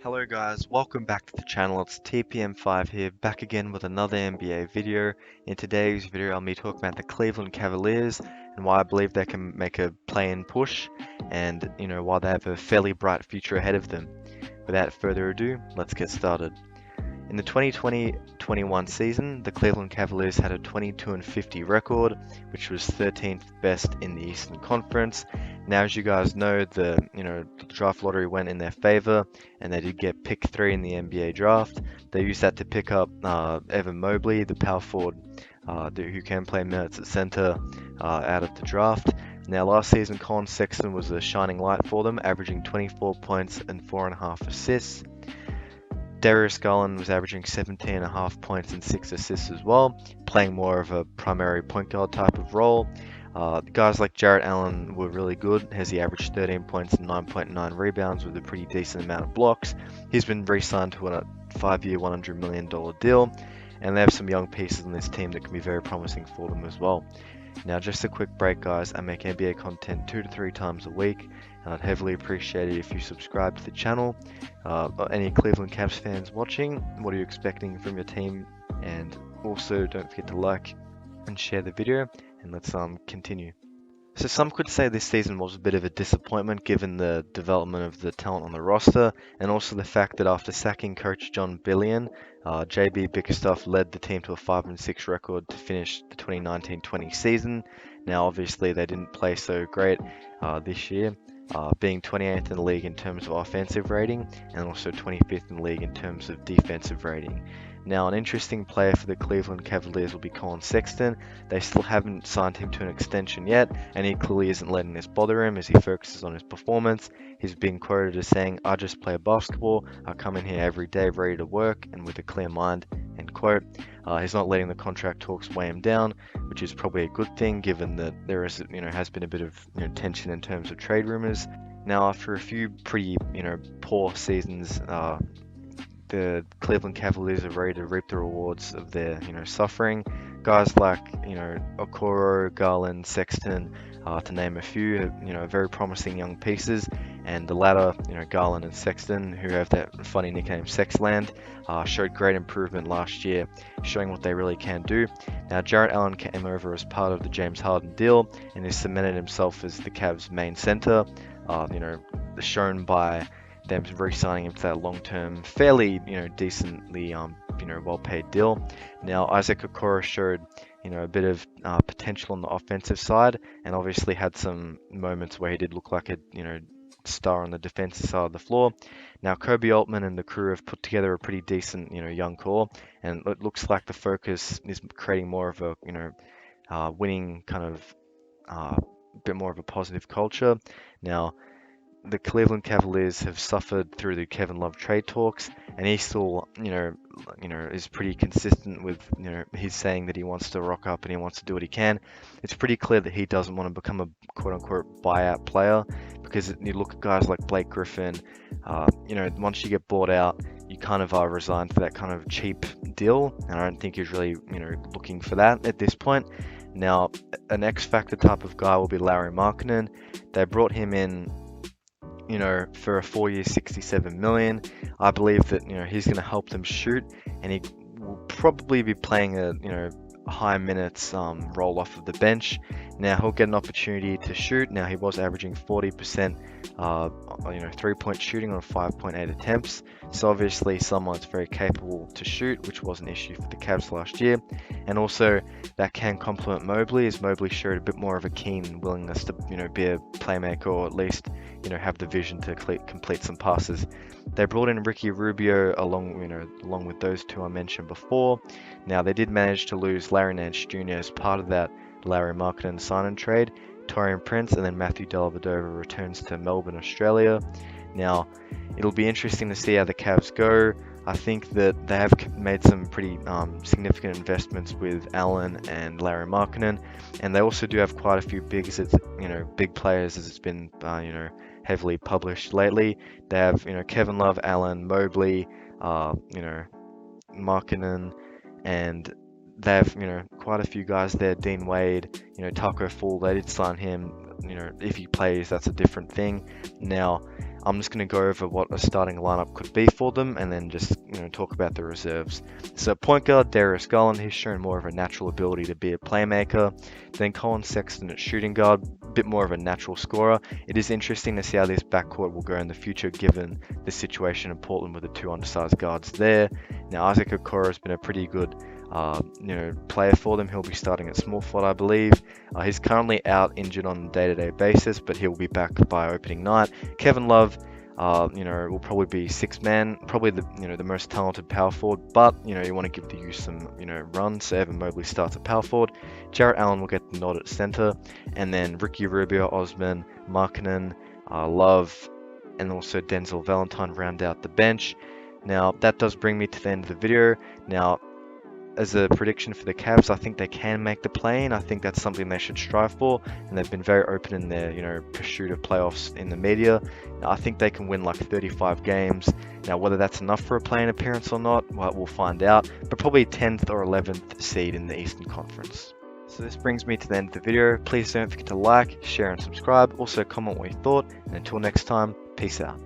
Hello guys, welcome back to the channel. It's TPM5 here, back again with another NBA video. In today's video, I'll be talking about the Cleveland Cavaliers and why I believe they can make a play-in push and, why they have a fairly bright future ahead of them. Without further ado, let's get started. In the 2020-21 season, the Cleveland Cavaliers had a 22-50 record, which was 13th best in the Eastern Conference. Now, as you guys know, the draft lottery went in their favor, and they did get pick 3 in the NBA draft. They used that to pick up Evan Mobley, the power forward, who can play minutes at center, out of the draft. Now, last season, Colin Sexton was a shining light for them, averaging 24 points and 4.5 assists. Darius Garland was averaging 17.5 points and 6 assists as well, playing more of a primary point guard type of role. Guys like Jarrett Allen were really good, as he averaged 13 points and 9.9 rebounds with a pretty decent amount of blocks. He's been re-signed to a 5-year, $100 million deal, and they have some young pieces on this team that can be very promising for them as well. Now, just a quick break, guys. I make NBA content 2 to 3 times a week, and I'd heavily appreciate it if you subscribe to the channel. Any Cleveland Cavs fans watching, what are you expecting from your team? And also, don't forget to like and share the video, and let's continue. So some could say this season was a bit of a disappointment given the development of the talent on the roster, and also the fact that after sacking coach John Billion, JB Bickerstaff led the team to a 5-6 record to finish the 2019-20 season. Now, obviously, they didn't play so great this year, being 28th in the league in terms of offensive rating, and also 25th in the league in terms of defensive rating. Now, an interesting player for the Cleveland Cavaliers will be Colin Sexton. They still haven't signed him to an extension yet, and he clearly isn't letting this bother him as he focuses on his performance. He's been quoted as saying, "I just play basketball. I come in here every day ready to work and with a clear mind," end quote. He's not letting the contract talks weigh him down, which is probably a good thing given that there is, has been a bit of tension in terms of trade rumors. Now, after a few pretty, poor seasons, the Cleveland Cavaliers are ready to reap the rewards of their, suffering. Guys like, Akura, Garland, Sexton, to name a few, very promising young pieces. And the latter, Garland and Sexton, who have that funny nickname Sexland, showed great improvement last year, showing what they really can do. Now, Jarrett Allen came over as part of the James Harden deal and has cemented himself as the Cavs' main center, shown by them re-signing him to that long-term, fairly, decently, well-paid deal. Now, Isaac Akura showed, a bit of potential on the offensive side, and obviously had some moments where he did look like a, star on the defensive side of the floor. Now, Kobe Altman and the crew have put together a pretty decent, young core, and it looks like the focus is creating more of a, winning kind of, bit more of a positive culture. Now, the Cleveland Cavaliers have suffered through the Kevin Love trade talks, and he still, is pretty consistent with, he's saying that he wants to rock up and he wants to do what he can. It's pretty clear that he doesn't want to become a quote-unquote buyout player, because you look at guys like Blake Griffin, once you get bought out, you kind of are resigned to that kind of cheap deal, and I don't think he's really, looking for that at this point. Now, an X-Factor type of guy will be Lauri Markkanen. They brought him in, for a 4-year, $67 million. I believe that, he's going to help them shoot, and he will probably be playing a, high minutes roll off of the bench. Now, he'll get an opportunity to shoot. Now, he was averaging 40% 3-point shooting on 5.8 attempts, so obviously someone that's very capable to shoot, which was an issue for the Cavs last year. And also that can complement Mobley, as Mobley showed a bit more of a keen willingness to be a playmaker, or at least have the vision to complete some passes. They brought in Ricky Rubio along with those two I mentioned before. Now, they did manage to lose Larry Nance Jr. as part of that Lauri Markkanen sign and trade. Taurean Prince and then Matthew Dellavedova returns to Melbourne, Australia. Now, it'll be interesting to see how the Cavs go. I think that they have made some pretty significant investments with Allen and Lauri Markkanen, and they also do have quite a few big players, as it's been heavily published lately. They have Kevin Love, Allen, Mobley, Markkanen, and they have quite a few guys there. Dean Wade, Taco Fall, they did sign him. If he plays, that's a different thing. Now, I'm just going to go over what a starting lineup could be for them, and then just talk about the reserves. So point guard, Darius Garland, he's shown more of a natural ability to be a playmaker. Then Colin Sexton at shooting guard, a bit more of a natural scorer. It is interesting to see how this backcourt will go in the future, given the situation in Portland with the two undersized guards there. Now Isaac Akura has been a pretty good player for them. He'll be starting at small forward, I believe. He's currently out injured on a day-to-day basis, but he'll be back by opening night. Kevin Love, will probably be sixth man, probably the most talented power forward, but you want to give the youth some run. So Evan Mobley starts at power forward. Jarrett Allen will get the nod at center, and then Ricky Rubio, Osman, Markkanen, Love, and also Denzel Valentine round out the bench. Now that does bring me to the end of the video. Now, as a prediction for the Cavs, I think they can make the play-in. I think that's something they should strive for, and they've been very open in their pursuit of playoffs in the media. Now, I think they can win like 35 games. Now, whether that's enough for a play-in appearance or not, well, we'll find out. But probably 10th or 11th seed in the Eastern Conference. So this brings me to the end of the video. Please don't forget to like, share, and subscribe. Also comment what you thought. And until next time, peace out.